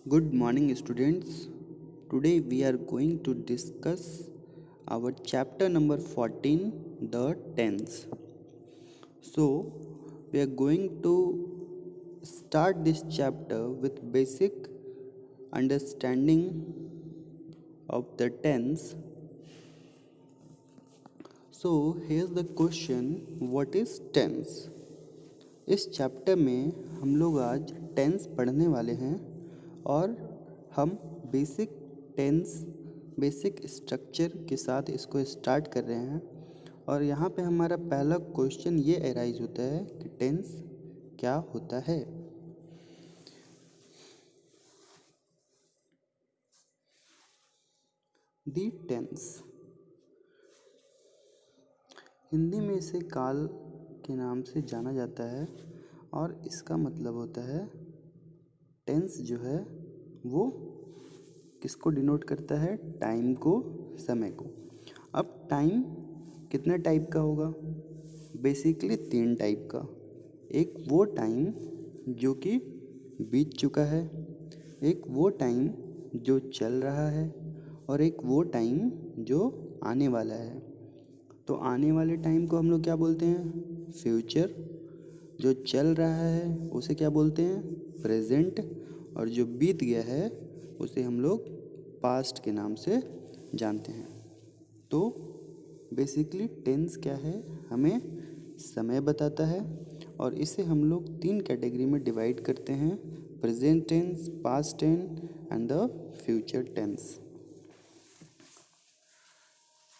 Good morning, students. Today we are going to discuss our chapter number 14, the tense. So, we are going to start this chapter with basic understanding of the tense. So, here's the question, what is tense? इस chapter में हम लोग आज tense पढ़ने वाले हैं और हम बेसिक टेंस बेसिक स्ट्रक्चर के साथ इसको स्टार्ट कर रहे हैं। और यहाँ पे हमारा पहला क्वेश्चन ये अराइज होता है कि टेंस क्या होता है। दी टेंस, हिंदी में इसे काल के नाम से जाना जाता है और इसका मतलब होता है टेंस जो है वो किसको डिनोट करता है, टाइम को, समय को। अब टाइम कितने टाइप का होगा? बेसिकली 3 टाइप का। एक वो टाइम जो कि बीत चुका है, एक वो टाइम जो चल रहा है और एक वो टाइम जो आने वाला है। तो आने वाले टाइम को हम लोग क्या बोलते हैं? फ्यूचर। जो चल रहा है उसे क्या बोलते हैं? प्रेजेंट। और जो बीत गया है उसे हम लोग पास्ट के नाम से जानते हैं। तो बेसिकली टेंस क्या है? हमें समय बताता है और इसे हम लोग 3 कैटेगरी में डिवाइड करते हैं, present tense, past tense and the future tense.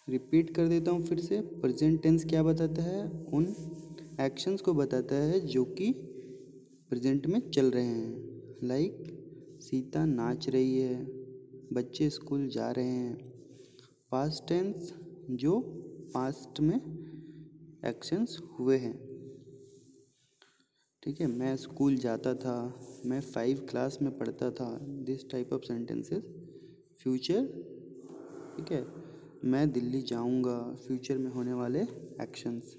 Repeat कर देता हूँ फिर से। प्रेजेंट टेंस क्या बताता है? उन एक्शंस को बताता है जो कि प्रेजेंट में चल रहे हैं। लाइक सीता नाच रही है, बच्चे स्कूल जा रहे हैं। पास्ट टेंस जो पास्ट में एक्शंस हुए हैं। ठीक है, मैं स्कूल जाता था, मैं 5 क्लास में पढ़ता था, this type of sentences. Future, ठीक है, मैं दिल्ली जाऊंगा, फ्यूचर में होने वाले एक्शंस।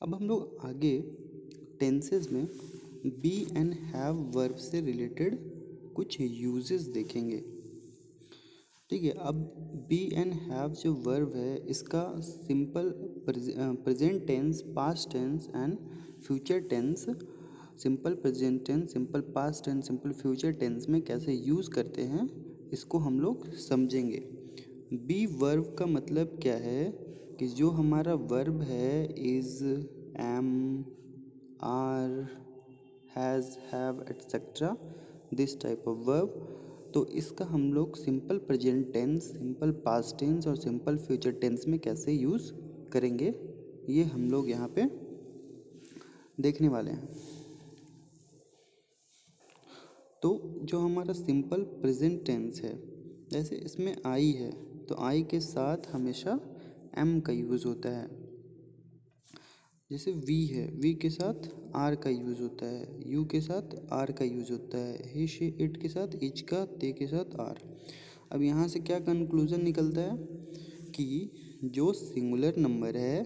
अब हम लोग आगे टेंसेस में बी एंड हैव वर्ब से रिलेटेड कुछ यूजेस देखेंगे। ठीक है, अब बी एंड हैव जो वर्ब है इसका simple present tense, past tense and future tense, simple present tense, simple past tense, simple future tense में कैसे यूज़ करते हैं इसको हम लोग समझेंगे। बी वर्ब का मतलब क्या है कि जो हमारा वर्ब है is, am, are, has, have etcetera, this type of verb, तो इसका हम लोग simple present tense, simple past tense और सिंपल फ्यूचर टेंस में कैसे यूज़ करेंगे ये हम लोग यहाँ पे देखने वाले हैं। तो जो हमारा सिंपल प्रेजेंट टेंस है, जैसे इसमें आई है तो आई के साथ हमेशा एम का यूज़ होता है। जैसे वी है, वी के साथ आर का यूज़ होता है, यू के साथ आर का यूज़ होता है, ही, शी, इट के साथ इच का, ते के साथ आर। अब यहाँ से क्या कंक्लूज़न निकलता है कि जो सिंगुलर नंबर है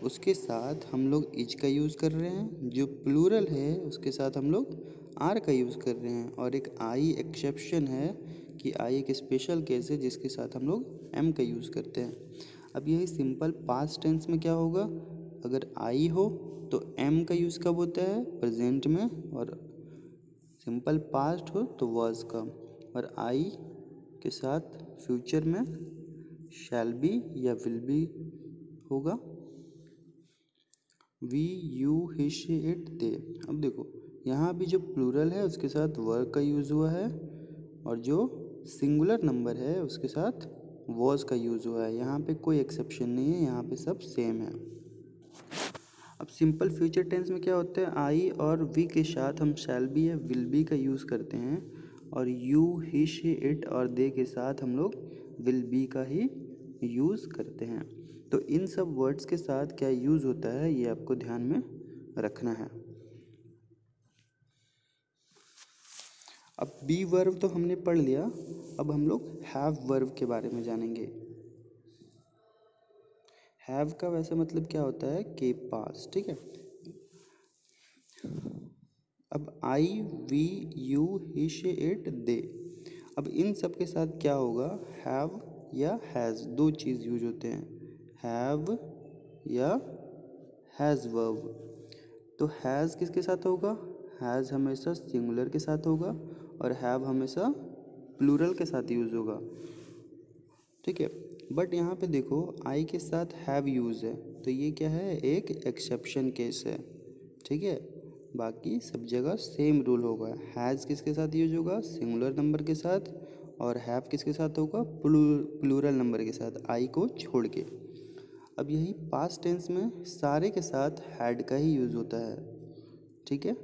उसके साथ हम लोग इच का यूज़ कर रहे हैं, जो प्लूरल है उसके साथ हम लोग आर का यूज़ कर रहे हैं, और एक आई एक्सेप्शन है कि आई एक स्पेशल केस है जिसके साथ हम लोग एम का यूज़ करते हैं। अब यही सिंपल पास्ट टेंस में क्या होगा? अगर आई हो तो एम का यूज़ कब होता है? प्रेजेंट में। और सिंपल पास्ट हो तो वाज का। और आई के साथ फ्यूचर में शैल बी या विल बी होगा। We, you, he, she, it, they. अब देखो यहाँ भी जो प्लूरल है उसके साथ वर्ब का यूज़ हुआ है और जो सिंगुलर नंबर है उसके साथ वॉज का यूज़ हुआ है। यहाँ पे कोई एक्सेप्शन नहीं है, यहाँ पे सब सेम है। अब सिंपल फ्यूचर टेंस में क्या होता है? आई और वी के साथ हम शैल बी या विल बी का यूज़ करते हैं, और यू, ही, शी, इट और दे के साथ हम लोग विल बी का ही यूज़ करते हैं। तो इन सब वर्ड्स के साथ क्या यूज़ होता है ये आपको ध्यान में रखना है। अब बी वर्ब तो हमने पढ़ लिया, अब हम लोग हैव वर्ब के बारे में जानेंगे। हैव का वैसे मतलब क्या होता है के पास, ठीक है। अब I we you he she it they, अब इन सब के साथ क्या होगा, हैव या हैज़, दो चीज़ यूज होते हैं, हैव या हैज़ वर्ब। तो हैज़ किसके साथ होगा, हैज़ हमेशा सिंगुलर के साथ होगा और हैव हमेशा प्लूरल के साथ यूज़ होगा, ठीक है। बट यहाँ पे देखो आई के साथ हैव यूज़ है, तो ये क्या है, एक एक्सेप्शन केस है, ठीक है। बाकी सब जगह सेम रूल होगा, हैज़ किसके साथ यूज होगा, सिंगुलर नंबर के साथ, और हैव किसके साथ होगा, प्लूरल नंबर के साथ, आई को छोड़ के। अब यही पास्ट टेंस में सारे के साथ हैड का ही यूज़ होता है, ठीक है।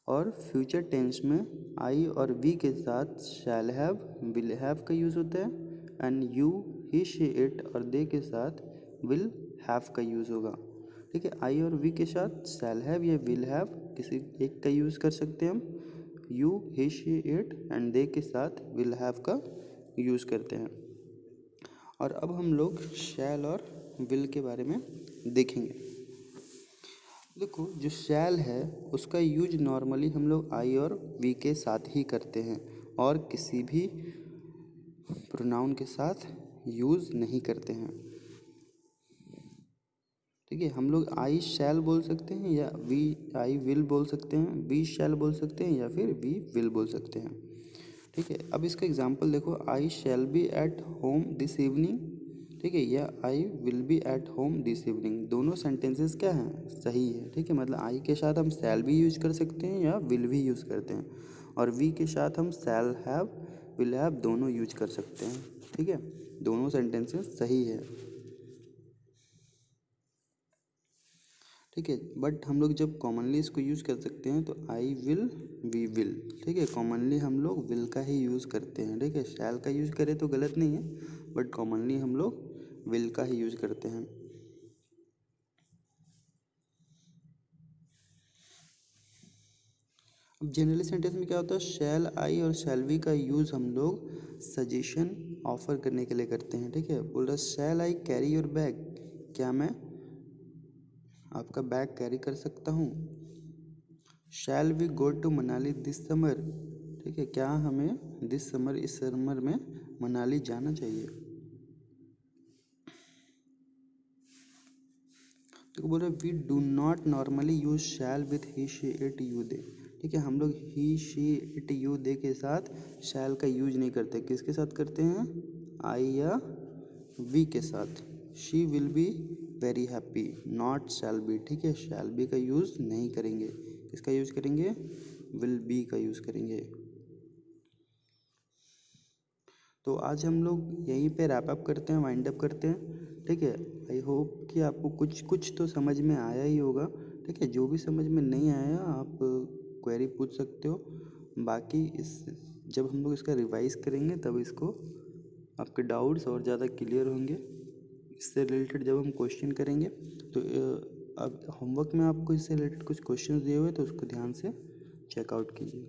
और फ्यूचर टेंस में आई और वी के साथ शैल हैव, विल हैव का यूज़ होता है, and you he she it और दे के साथ विल हैव का यूज़ होगा, ठीक है। आई और वी के साथ शैल हैव या विल हैव किसी एक का यूज़ कर सकते हैं हम, you he she it and they के साथ विल हैव का यूज़ करते हैं। और अब हम लोग शैल और विल के बारे में देखेंगे। देखो जो शैल है उसका यूज नॉर्मली हम लोग आई और वी के साथ ही करते हैं और किसी भी प्रोनाउन के साथ यूज़ नहीं करते हैं, ठीक है। हम लोग आई शैल बोल सकते हैं या वी आई विल बोल सकते हैं, वी शैल बोल सकते हैं या फिर वी विल बोल सकते हैं, ठीक है। अब इसका एग्जांपल देखो, I shall be at home this evening, ठीक है, या I will be at home this evening, दोनों सेंटेंसेस क्या हैं, सही है, ठीक है। मतलब आई के साथ हम शैल भी यूज कर सकते हैं या विल भी यूज़ करते हैं, और वी के साथ हम शैल हैव विल हैव दोनों यूज कर सकते हैं, ठीक है। दोनों सेंटेंसेस सही है, ठीक है। बट हम लोग जब कॉमनली इसको यूज़ कर सकते हैं तो आई विल वी विल, ठीक है। कॉमनली हम लोग विल का ही यूज़ करते हैं, ठीक है। शैल का यूज़ करें तो गलत नहीं है, बट कॉमनली हम लोग विल का ही यूज़ करते हैं। अब जनरली सेंटेंस में क्या होता है, शैल आई और शैल वी का यूज़ हम लोग सजेशन ऑफर करने के लिए करते हैं, ठीक है। बोल रहा shall I carry your bag, क्या मैं आपका बैग कैरी कर सकता हूँ। Shall we go to Manali this summer, ठीक है, क्या हमें दिस समर इस समर में मनाली जाना चाहिए। तो बोल रहे we do not normally use shall with he she it you they, ठीक है। हम लोग he she it you they के साथ शैल का यूज नहीं करते, किसके साथ करते हैं, आई या वी के साथ। She will be very happy, not shall be, ठीक है। शैल बी का यूज़ नहीं करेंगे, किसका यूज़ करेंगे, विल बी का यूज़ करेंगे। तो आज हम लोग यहीं पे रैप अप करते हैं, वाइंड अप करते हैं, ठीक है। आई होप कि आपको कुछ कुछ तो समझ में आया ही होगा, ठीक है। जो भी समझ में नहीं आया आप क्वेरी पूछ सकते हो, बाकी इस जब हम लोग इसका रिवाइज करेंगे तब इसको आपके डाउट्स और ज़्यादा क्लियर होंगे। इससे रिलेटेड जब हम क्वेश्चन करेंगे तो अब होमवर्क में आपको इससे रिलेटेड कुछ क्वेश्चन दिए हुए तो उसको ध्यान से चेकआउट कीजिए।